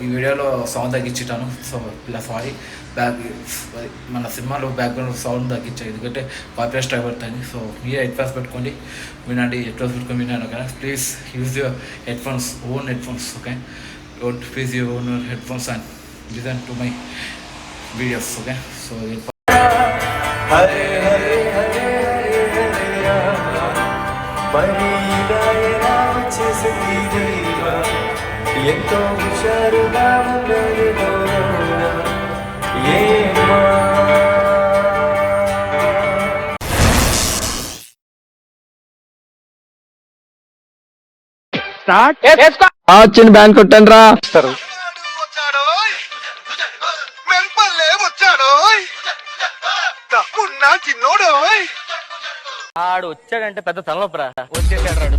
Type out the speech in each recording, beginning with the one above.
ఈ వీడియోలో సౌండ్ తగ్గించుతాను. సో ఇలా సారీ, మన సినిమాలో బ్యాక్గ్రౌండ్ సౌండ్ తగ్గించాను ఎందుకంటే కాపీరైట్ స్ట్రైక్ పడుతుంది. సో మీరు హెడ్ ఫోన్స్ పెట్టుకోండి, వినండి. హెడ్ ఫోన్స్ పెట్టుకొని విన్నాను. Okay, please use your headphones, own headphones. Okay, please your own headphones and listen to my videos. Okay, so హరే హరే హరే ఎంతో హుషారుగా ఉన్నది చిన్న బ్యాన్ కొట్టండి రా. ఆడు వచ్చాడంటే పెద్ద తలనొప్పరా. వచ్చేసాడు.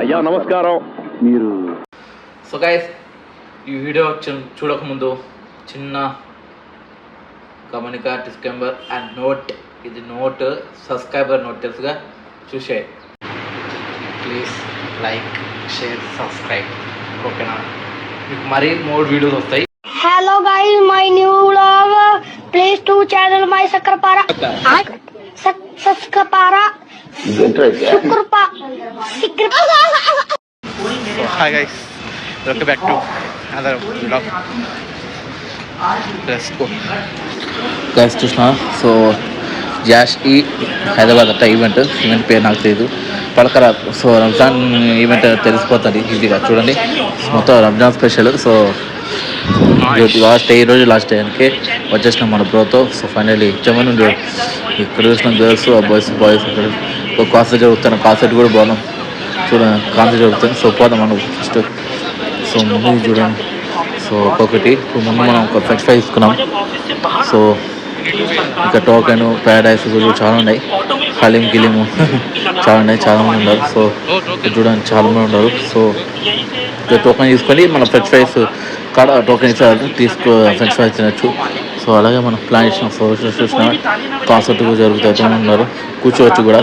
అయ్యా నమస్కారం. మీరు సో గైస్, ఈ వీడియో చూడకముందు చిన్న గమనిక, డిస్క్లైమర్ అండ్ నోట్. ఇది నోట్, సబ్స్క్రైబర్ నోట్ తెలుసుగా, చూసే. Please like, share, subscribe. ఓకేనా? మీకు మరీ 3 వీడియోస్ వస్తాయి. Hello guys, my new vlog. Please to channel my Sakrapara. Sakrapara. Hi guys, welcome back to another vlog. Let's go. Guys, చూసినా so Josh ఈ హైదరాబాద్ అట్ట event పేరు నాకు తెలియదు, పలకరా. సో రంజాన్ ఈవెంట్ తెలిసిపోతుంది ఈజీగా. చూడండి, మొత్తం రంజాన్ స్పెషల్. సో లాస్ట్ టైంకి వచ్చేసినాం మన బ్రోతో. సో ఫైనల్లీ ఇచ్చామని ఇక్కడ చూసిన గర్ల్స్, బాయ్స్ ఇక్కడ ఒక కాన్సర్ట్ జరుగుతాను. కాన్సర్ట్ కూడా బాగున్నాం చూడండి, కాన్సర్ట్ జరుగుతుంది. సో పోదాం మనం ఫస్ట్. సో ముందు చూడండి, సో ఒక్కొక్కటి. ముందు మనం ఒక ఫ్రెంచ్ ఫ్రై తీసుకున్నాం. సో ఇంకా టోకెన్, ప్యారడైస్ కూడా చాలా ఉన్నాయి. హలీం గిలీము చాలా ఉన్నాయి, చాలా మంది ఉన్నారు. సో చూడండి, చాలా మంది ఉన్నారు. సో టోకెన్ తీసుకొని మన ఫ్రెంచ్ ఫ్రైస్ కాడ టోకెన్ ఇచ్చారు, ఫ్రెంచ్ ఫ్రైస్ తినచ్చు. సో అలాగే మనం ప్లాన్ చేసినాం. సో చూసిన కాన్సర్ట్ కూడా జరుగుతూ ఉన్నారు, కూర్చోవచ్చు కూడా.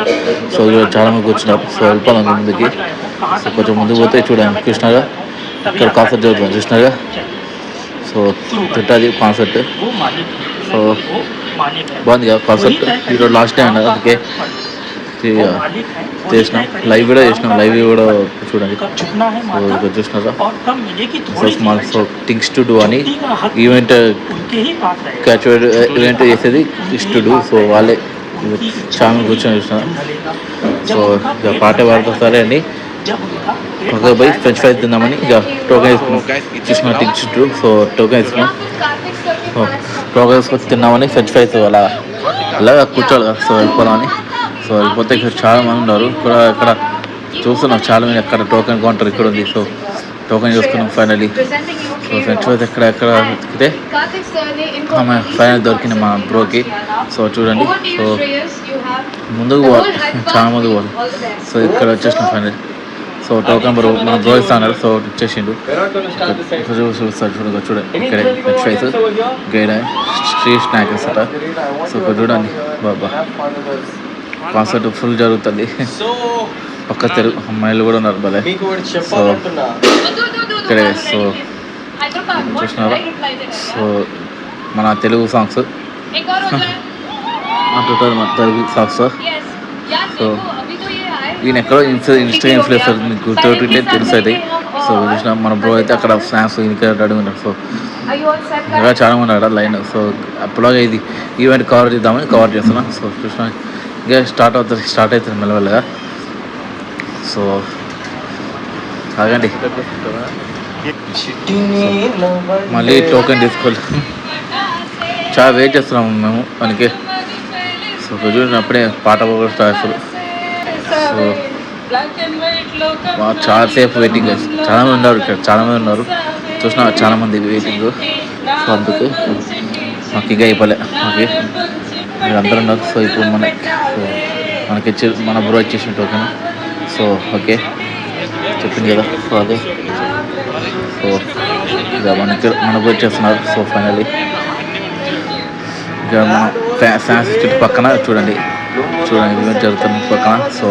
సో చాలా మంది కూర్చున్నారు. సో వెళ్ళిపోదాం ముందుకి. సో కొంచెం ముందుకు పోతే చూడండి, కృష్ణగా ఇక్కడ కాన్సర్ట్ జరుగుతుంది కృష్ణగా. సో తింటుంది కాన్సర్ట్. సో బాగుంది కదా కాన్సర్ట్. ఈరోజు లాస్ట్ టైం అన్నది, అందుకే చేసినాం. లైవ్ కూడా చూడండి. సో ఇక్కడ చూసినారా, so small so things to do అని ఈవెంట్ ఈవెంట్ చేసేది థింగ్స్ టు డూ. సో వాళ్ళే చాలా కూర్చొని చూసినారు. సో ఇక పాట పాడుతూ సరే అండి, ఒక పోయి ఫ్రెంచ్ ఫ్రైస్ తిందామని ఇక టోకెన్ తీసుకున్నాం. చూసిన things to do. So token తీసుకున్నాం. టోకెన్ తీసుకొని తిన్నామని ఫ్రెంచ్ ఫ్రైస్ అలాగా కూర్చోవాలి కదా. సో వెళ్ళిపోదామని. సో వెళ్ళిపోతే ఇక్కడ చాలా మంది ఉన్నారు. ఇక్కడ చూస్తున్నాం చాలా మంది ఎక్కడ టోకెన్ కౌంటర్ ఇక్కడ ఉంది. సో టోకెన్ చూసుకున్నాం ఫైనలీ. సో ఫ్రెంచ్ ఫ్రైస్ ఎక్కడ వెతికితే ఫైనల్ దొరికింది మా బ్రోకి. సో చూడండి, సో ముందుకు పోవాలి, చాలా ముందు పోవాలి. సో ఇక్కడ వచ్చేసినాం ఫైనల్. సో టోకెన్ మన బ్రో ఇస్తా అన్నారు. సో ఇచ్చేసిండు. చూస్తారు చూడండి, ఇక్కడే French fries guide street snacks అట. సో ఇక్కడ చూడండి బాబా, కాన్సర్ట్ ఫుల్ జరుగుతుంది. పక్క తెలుగు అమ్మాయిలు కూడా ఉన్నారు భలే. సో ఇక్కడే సో చూసినారా, సో మన తెలుగు సాంగ్స్ అంటుంటుంది, మన తెలుగు సాంగ్స్. సో ఈయన ఎక్కడో ఇన్స్టా ఇన్ఫ్లుయెన్సర్ మీకు గుర్తుంటే తెలుస్తుంది. సో చూసిన మన బ్రో అయితే అక్కడ స్నాక్స్ ఇంకా రెడీ ఉన్నారు. సో ఇంకా చాలా మంది అక్కడ లైన్. సో అప్పటిలాగా ఇది ఈవెంట్ కవర్ చేస్తున్నాం. సో చూసిన ఇంకా స్టార్ట్ అవుతుంది మెల్లమెల్లగా. సో ఆగండి, మళ్ళీ టోకెన్ తీసుకోవాలి. చాలా వెయిట్ చేస్తున్నాము మేము మనకి. సో చూడండి, అప్పుడే పాట స్టార్ట్ చేస్తారు. సో చాలాసేపు వెయిటింగ్, చాలామంది ఉన్నారు ఇక్కడ, చాలామంది ఉన్నారు చూసిన, చాలామంది వెయిటింగ్. సో అందుకు మాకు ఇంకా అయిపోలే, మాకు మీరు అందరూ ఉన్నారు. సో ఇప్పుడు మనకి మన బ్రో ఇచ్చేసిన టోకెన్. సో ఓకే చెప్పింది కదా. సో అదే సో ఇక మనకు వచ్చేస్తున్నారు. సో ఫైనల్లీ ఇక మన సైన్స్ ఇన్స్టిట్యూట్ పక్కన చూడండి ఈవెంట్ జరుగుతున్న పక్కన. సో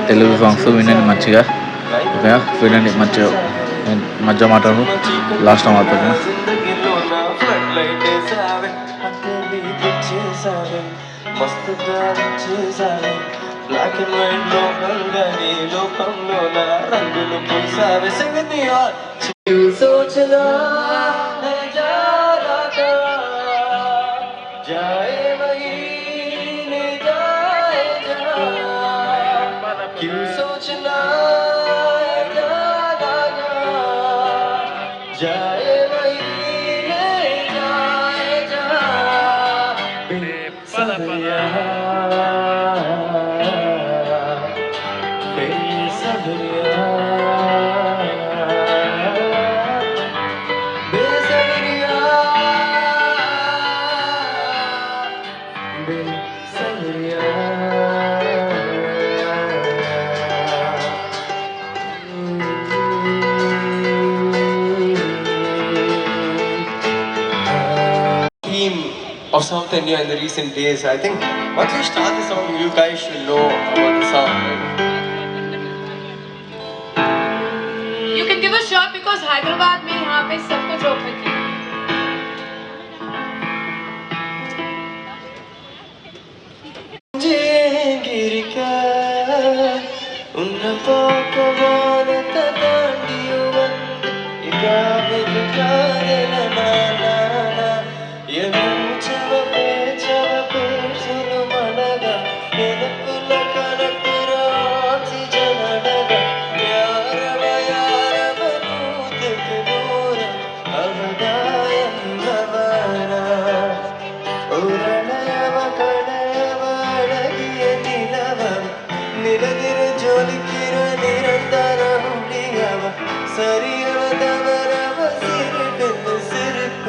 తెలుగు సాంగ్స్ వినండి మంచిగా, ఓకే వినండి మంచిగా. మధ్య మాట్లాడు లాస్ట్ మాట్లాడు. బ్లాక్ అండ్ వైట్ లోకంగానే లోకంలో నా రంగులు పూసావే సంగతి సోచనా जाए वही ले जाए जहाँ क्यों सोचना जाए वही ले जाए जहाँ Besabriyaan of South India in the recent days. I think once we start the song, you guys should know about the song, right? You can give a shot because Hyderabad में यहाँ पे सब कुछ open है. गिर कर उन पाकवान तदांडियों इकाबे बिकारे ना ना ना ये चवपे सुनो मनगा ये नकुल कनकुरा ऑक्सीजन नगा यार बनूत के दूर अवदायम नवरा उरणयव कणयव अड़गिय निलव निरदिर जोलिकिर निरंतर हुडियव सरियव दवरव सिरिट सिरिप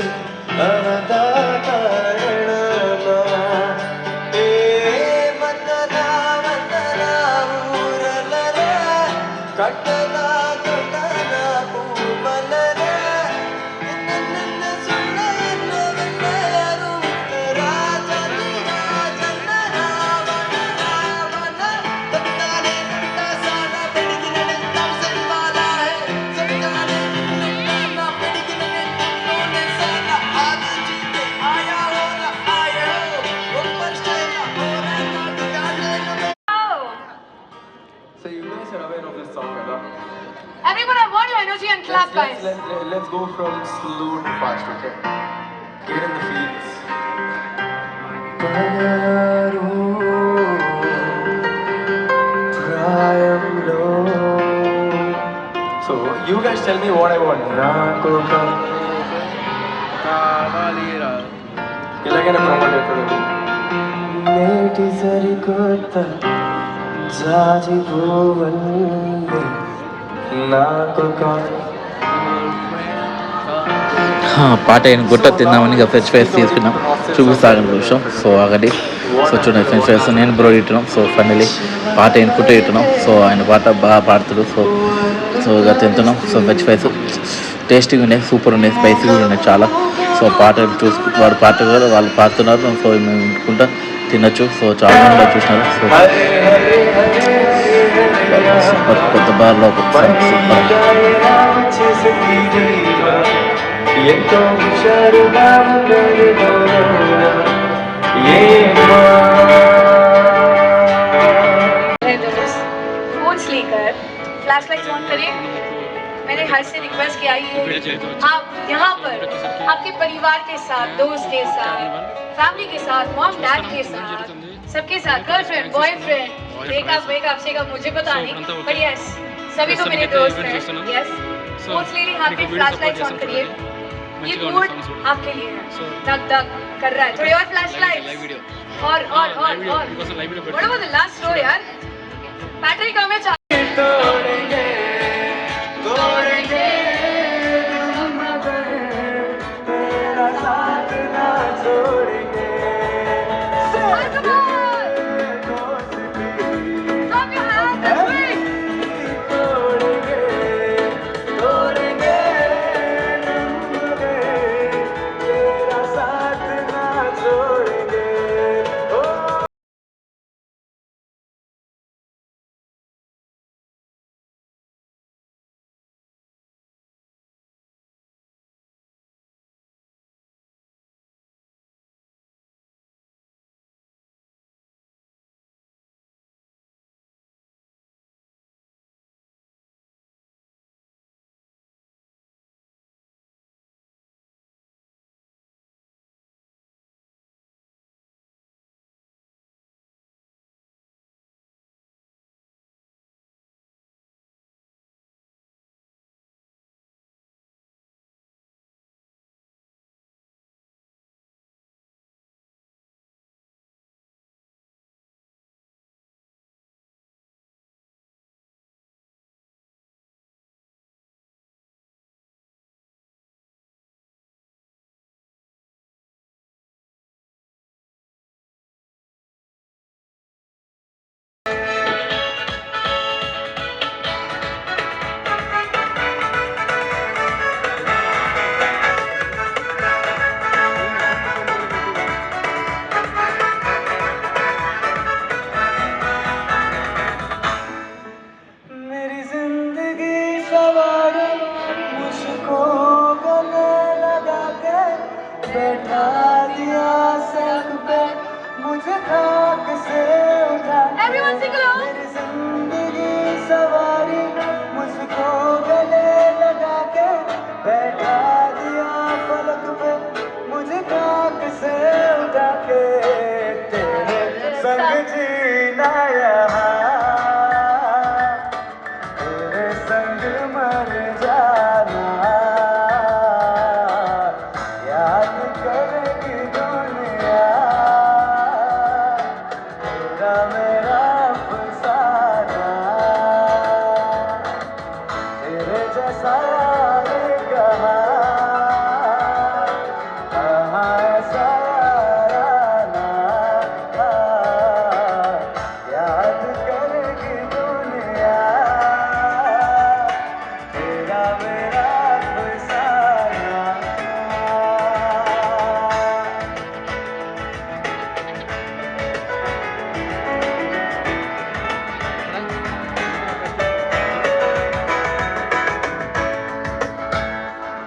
अवदा कारणमा ए वंदना वंदना ऊरलर कटना कटना पूमलर निन्न सुनयन वन्नयरू राजन राजन रावण रावण तत्ताले नट्टा साना पिडिगिन नित्तम संबाला है सत्ताले नट्टा पिडिगिन नित्तम साना आज जीते आया हो ना आया हो ऊपर स्टेला ओरे नाट गाने Oh, So you guys are aware of this song, Ada? everyone, I want your energy and clap, guys. Let's go from slow to fast, okay? Get in the feels. So you guys tell me what I want. ఇలాగైనా promote అవుతుంది నేటి సరికొత్త జాజి పువ్వుల్ని నాకు పాట అయిన గుట్ట తిందామని ఇక ఫ్రెంచ్ ఫ్రైస్ తీసుకున్నాం, చూపిస్తాగని విషయం. సో ఆగండి. సో చూడండి ఫ్రెంచ్ ఫ్రైస్ నేను బ్రో ఇట్టున్నాం. సో ఫైనలీ పాట అయిన కుట్ట ఇట్టున్నాం. సో ఆయన పాట బాగా పాడుతాడు. సో ఇక తింటున్నాం. సో ఫ్రెంచ్ ఫ్రైస్ టేస్టీగా ఉన్నాయి, సూపర్ ఉన్నాయి, స్పైసీగా ఉన్నాయి చాలా. సో పాట వాడు పాట కూడా వాళ్ళు పాడుతున్నారు. సో మేము వింటుకుంటా తినొచ్చు. సో చాలా మంది చూసినారు. సో సూపర్ కొత్త బార్లో సూపర్. ఎంతో హుషారుగా ఉన్నది है दोस्त, फोन लेकर फ्लैश लाइट्स ऑन करें. मैंने हर से रिक्वेस्ट किया है आप यहाँ पर आपके परिवार के साथ, दोस्त के साथ, फैमिली के साथ, मॉम डैड के साथ, सबके साथ, गर्लफ्रेंड बॉयफ्रेंड, ब्रेकअप सेकअप मुझे पता नहीं, बट यस सभी को मेरे दोस्त हैं. यस फोन ले हाथ में फ्लैश लाइट्स ऑन करिए. ये मूड आपके लिए है. धक धक कर रहा है. थोड़ी और फ्लैश लाइट्स और what about the last row यार. बैटरी कम है. तोड़ेंगे तोड़ेंगे तेरा साथ ना छोड़ेंगे Come on! Clap your hands, that's right! तोड़ेंगे बैठा दिया सड़क पे मुझे खाक से उठा Everyone sing along. मेरी जिंदगी सवारी मुझको गले लगा के बैठा दिया पलक पे मुझे खाक से उठा के तेरे संग जीना यहाँ तेरे संग मर जाना याद करेगी दुनिया तेरा मेरा अफसाना तेरे जैसा यार कहाँ ऐसा याराना याद करेगी दुनिया तेरा मेरा अफसाना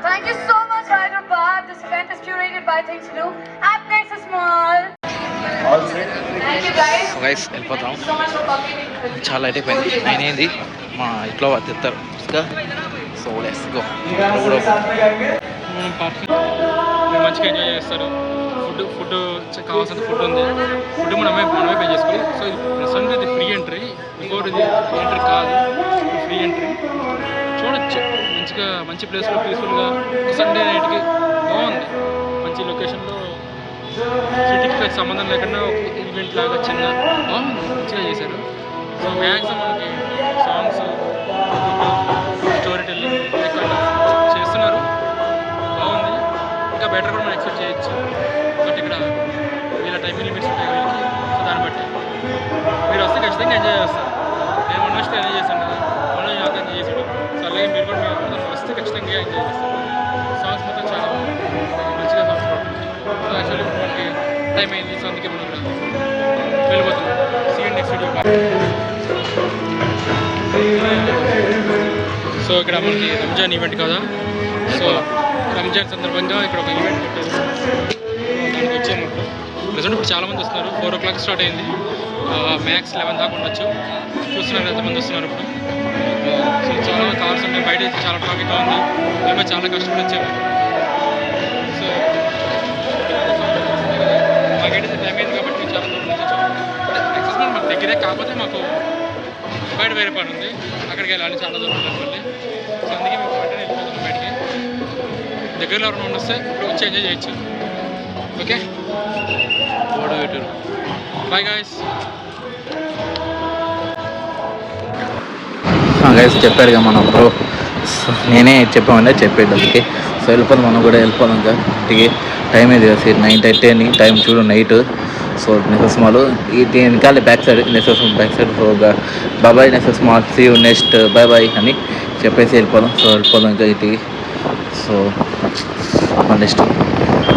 Thank you so much, Hyderabad. This event is curated by Things to Do at Nexus Mall. Thank you, guys. So guys వెళ్ళిపోతాం. So much for cooperating with me. చాలా లేట్ అయిపోయింది. 9 అయింది. మా ఇంట్లో వాళ్ళు తెస్తారు సో లెట్స్ గో. పార్కింగ్ మీరు మంచిగా ఎంజాయ్ చేస్తారు. ఫుడ్ కావాల్సిన ఫుడ్ ఉంది. ఫుడ్ మనమే పే చేసుకోవాలి. సో ప్రజెంట్ ఇది ఫ్రీ ఎంట్రీ. బిఫోర్ ఇది ఎంట్రీ కాదు, ఫ్రీ ఎంట్రీ. చూడొచ్చు మంచిగా మంచి ప్లేస్లో పీస్ఫుల్గా సండే నైట్కి బాగుంది. మంచి లొకేషన్లో సిటీకి సంబంధం లేకుండా ఒక ఈవెంట్ లాగా చిన్న బాగుంది, మంచిగా చేశారు. సో మ్యాక్సిమం మనకి సాంగ్స్, స్టోరీ టెల్లింగ్ ఎక్కడ చేస్తున్నారు, బాగుంది. ఇంకా బెటర్ కూడా మనం ఎక్స్పెక్ట్ చేయొచ్చు. బట్ ఇక్కడ వీళ్ళ టైమింగ్ లిమిట్స్ ఉంటాయి వీళ్ళకి. సో దాన్ని బట్టి మీరు వస్తే ఖచ్చితంగా ఎంజాయ్ చేస్తారు. నేను మొన్న వస్తే ఎంజాయ్ చేశాను కదా, మొన్న నాకు ఎంజాయ్ చేసాడు. సో అలాగే మీరు కూడా మీరు వస్తే ఖచ్చితంగా ఎంజాయ్ చేస్తారు. సాంగ్స్ మొత్తం చాలా మంచిగా సాంగ్స్ పడుతుంది. సో యాక్చువల్లీ మనకి టైం అయింది. సో అందుకే మనం కూడా వెళ్ళిపోతున్నాం. See you next video. So ఇక్కడ మనకి రంజాన్ ఈవెంట్ కదా, సో రంజాన్ సందర్భంగా ఇక్కడ ఒక ఈవెంట్ పెట్టారు. దానికి వచ్చాము. ప్రజెంట్ ఇప్పుడు చాలామంది వస్తున్నారు. 4 o'clock స్టార్ట్ అయింది. మ్యాక్స్ 11 దాకా ఉండొచ్చు. చూస్తున్నారు ఎంతమంది వస్తున్నారు ఇప్పుడు. సో చాలా కార్స్ ఉన్నాయి. బయట అయితే చాలా ట్రాఫిక్గా ఉంది. మేము చాలా కష్టపడి వచ్చాము. సో మాకైతే టైం అయింది కాబట్టి చాలా దూరం నుంచి వచ్చాము. ఎక్సెస్ మాకు దగ్గరే, కాకపోతే మాకు బయట వేరే పని ఉంది, అక్కడికి వెళ్ళాలి. చాలా దూరం ఉంటుంది మళ్ళీ. సో అందుకే మేము వెంటనే వెళ్ళిపోతున్నాం బయటికి. దగ్గరలో ఎవరైనా వస్తే ఇప్పుడు వచ్చి ఎంజాయ్ చేయొచ్చు. Okay, bye guys. గైస్ చెప్పాడుగా మన బ్రో, నేనే చెప్పామంటే చెప్పాడు అందుకే. సో వెళ్ళిపోదాం, మనం కూడా వెళ్ళిపోదాం ఇంకా ఇంటికి. టైం ఇది 9:10 టైం చూడు నైట్. సో నెక్సస్ మాల్ ఈ వెనకాల back side, Nexus back side. So బాబాయ్ Nexus mall, see you next, bye bye అని చెప్పేసి వెళ్ళిపోదాం. సో వెళ్ళిపోదాం ఇంకా ఇంటికి. సో మన నెక్స్ట్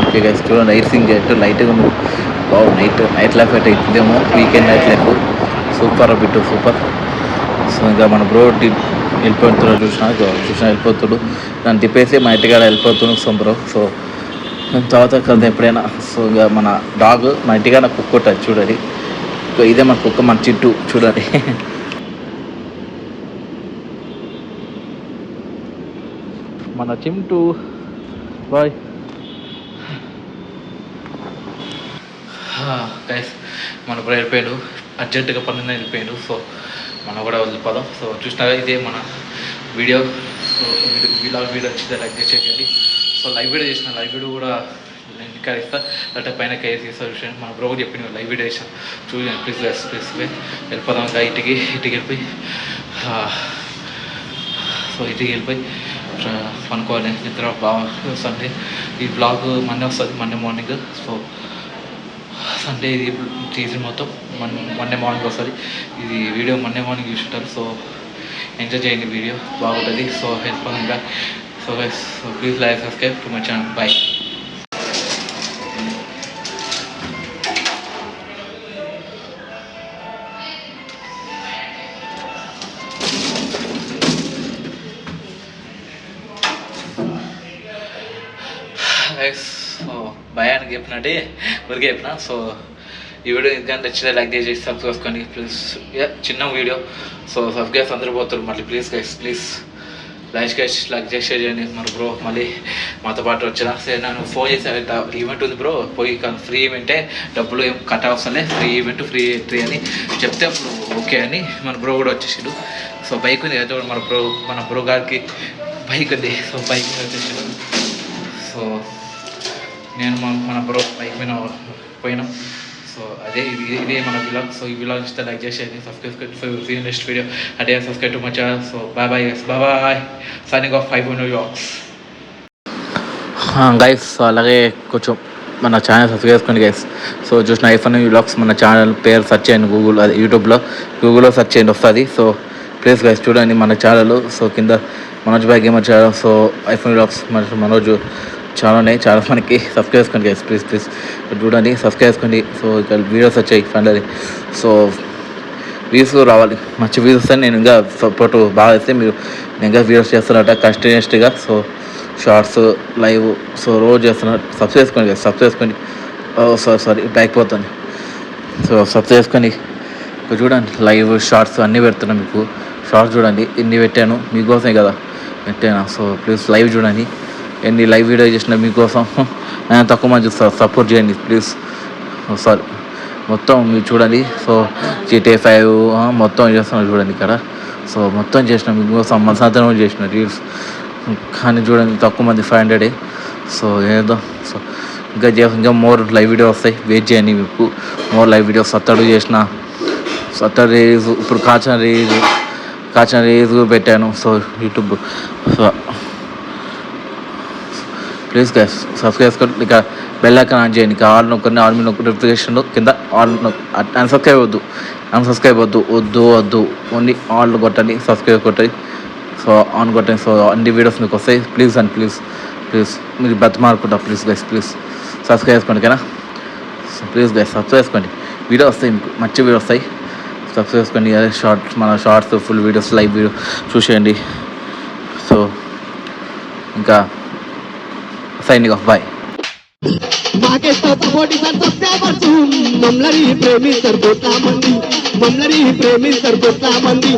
ఓకే గైస్ చూడండి, నైట్ సింగ్ చేయట్టు లైట్గా ఉంది. బాగు నైట్ లైఫ్ అయితే ఇదేమో వీకెండ్ నైట్ లైఫ్ సూపర్ బిట్టు సూపర్. సో ఇంకా మన బ్రో వెళ్ళిపోతున్నాడు, చూసినా వెళ్ళిపోతాడు. దాన్ని తిప్పేసి మా ఇంటికాడ వెళ్ళిపోతున్నాడు సో బ్రో. సో తర్వాత కదా ఎప్పుడైనా. సో ఇంకా మన డాగ్ మా ఇంటికాడ కుక్క ఉంటుంది చూడండి. ఇదే మన కుక్క, మన చిట్టు చూడండి. మన చింటూ బాయ్ గైస్. మన బ్రో వెళ్ళిపోయాడు, అర్జెంటుగా పని వెళ్ళిపోయాడు. సో మనం కూడా వెళ్ళిపోదాం. సో చూసినాగా ఇదే మన వీడియో. సో వీడియో వచ్చిందా లైక్ చేసేయండి. సో లైవ్ వీడియో చేసిన లైవ్ వీడియో కూడా ఇంకా ఇస్తా, అంటే పైన కేర్ చేస్తా విషయం మన బ్రో చెప్పిన లైవ్ వీడియో చేసాం చూడండి. ప్లీజ్ వెళ్ళిపోదాం ఇంకా ఇంటికి వెళ్ళిపోయి. సో ఇంటికి వెళ్ళిపోయి పనుకోవాలి, నిద్ర బాగా. సండే ఈ బ్లాగ్ మండే వస్తుంది, మండే మార్నింగ్. సో సండే ఇది సీజన్ మొత్తం మండే మార్నింగ్ వస్తుంది. ఇది వీడియో మండే మార్నింగ్ చూసుంటారు. సో ఎంజాయ్ చేయండి, వీడియో బాగుంటుంది. సో వెళ్ళిపోదాం ఇంకా. So please like subscribe to my channel. Bye. So భయానికి చెప్పినట్టే ఊరికే చెప్పిన. సో ఈ వీడియో ఇంకా నచ్చితే లైక్ చేసి సబ్స్క్రైబ్ చేసుకోండి ప్లీజ్. చిన్న వీడియో, సో సబ్స్క్రైబ్ అందరూ పోతారు మళ్ళీ. ప్లీజ్ గైస్ ప్లీజ్ లైక్ చేసి షేర్ చేయండి. మన బ్రో మళ్ళీ మాతో పాటు వచ్చినా సరే నన్ను ఫోన్ చేసి ఈవెంట్ ఉంది బ్రో పోయి ఫ్రీ ఈవెంటే, డబ్బులు ఏం కట్ అవసరం ఫ్రీ ఈవెంట్ ఫ్రీ ఎంట్రీ అని చెప్తే అప్పుడు ఓకే అని మన బ్రో కూడా వచ్చేసాడు. సో బైక్ ఉంది కదా మన బ్రో గారికి బైక్ ఉంది. సో బైక్ మీద వచ్చేసాడు. సో నేను మన బ్రో బైక్ మీద పోయినాం. సో అదే ఇదే మన బ్లాగ్. సో ఈ బ్లాగ్ ఇస్తే లైక్ చేసేది, సబ్స్క్రైబ్ నెక్స్ట్ వీడియో అదే subscribe too much. So bye signing off 5 vlogs guys. So అలాగే కొంచెం మన ఛానల్ సబ్స్క్రైబ్ చేసుకోండి గైస్. సో చూసిన ఐఫోన్ వ్లాగ్స్ మన ఛానల్ పేరు సెర్చ్ చేయండి గూగుల్, అది గూగుల్లో సెర్చ్ చేయండి వస్తుంది. సో ప్లీజ్ గైస్ చూడండి మన ఛానల్. సో కింద Manoj boy gamer channel, so iPhone vlogs Manoj చాలా ఉన్నాయి. చాలా మనకి సబ్స్క్రైబ్ చేసుకోండి గైస్ ప్లీజ్ చూడండి, సబ్స్క్రైబ్ చేసుకోండి. సో ఇక్కడ వీడియోస్ వచ్చాయి ఫైనల్లీ. సో వ్యూస్ రావాలి, మంచి వ్యూస్ వస్తే నేను ఇంకా సపోర్ట్ బాగా ఇస్తే మీరు నేను ఇంకా వీడియోస్ చేస్తున్నట్ట కంటిన్యూస్గా. సో షార్ట్స్ లైవ్ సో రోజు చేస్తున్నారు. సబ్స్క్రైబ్ చేసుకోండి గైస్, సబ్స్క్రైబ్ చేసుకోండి. సారీ బ్యాక్ పోతాను. సో సబ్స్క్రైబ్ చేసుకొని చూడండి, లైవ్ షార్ట్స్ అన్నీ పెడుతున్నాను మీకు. షార్ట్స్ చూడండి ఎన్ని పెట్టాను మీకోసమే కదా పెట్టాను. సో ప్లీజ్ లైవ్ చూడండి, ఎన్ని లైవ్ వీడియో చేసిన మీకోసం. తక్కువ మంది చూస్తారు, సపోర్ట్ చేయండి ప్లీజ్. సారీ మొత్తం మీరు చూడండి. సో GTA 5 మొత్తం చేస్తున్నాను చూడండి ఇక్కడ. సో మొత్తం చేసిన మీకోసం సంవత్సరం చేసిన రీల్స్, కానీ చూడండి తక్కువ మంది 500. సో ఏదో సో ఇంకా మోర్ లైవ్ వీడియో వస్తాయి, వెయిట్ చేయండి. మీకు మోర్ లైవ్ వీడియోస్ సత్తడు చేసిన, సత్తడు రీల్స్, ఇప్పుడు కాచిన రీల్స్ పెట్టాను. So YouTube. So please guys subscribe చేసుకోండి. ఇక బెల్ ఐకాన్ ఆన్ చేయండి. ఇక ఆల్ నొక్కండి, ఆల్ మీ నొక్కి నోటిఫికేషన్లో కింద ఆల్ అన్సబ్స్క్రైబ్ వద్దు ఓన్లీ ఆల్ కొట్టండి, సబ్స్క్రైబ్ కొట్టండి. సో ఆన్ కొట్టండి. సో అన్ని వీడియోస్ మీకు వస్తాయి. ప్లీజ్ మీరు బతిమారుకుంటా ప్లీజ్ గైస్ సబ్స్క్రైబ్ చేసుకోండి ఓకేనా. సో ప్లీజ్ గైస్ సబ్స్క్రైబ్ చేసుకోండి, వీడియో వస్తాయి మీకు, మంచి వీడియో వస్తాయి. సబ్స్క్రైబ్ చేసుకోండి. అదే shorts full videos live video చూసేయండి. సో ఇంకా సైనింగ్ ఆఫ్ బాయ్. మమ్మల్ని ప్రేమిస్తారు కోట్ల మంది, మమ్మల్ని ప్రేమిస్తారు కోట్ల మంది.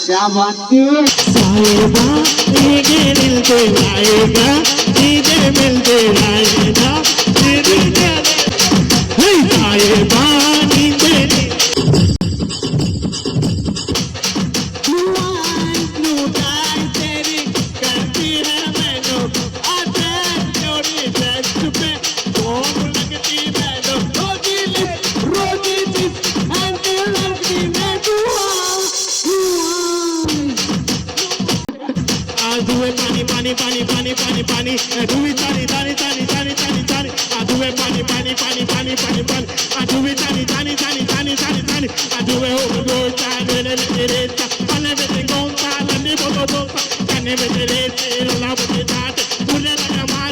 సాయేగా నీకే మిల్తే ఆయేగా, నీకే మిల్తే ఆయేగా, సాయేగా నీకే pani pani pani pani pani pani pani pani pani pani pani pani pani pani pani pani pani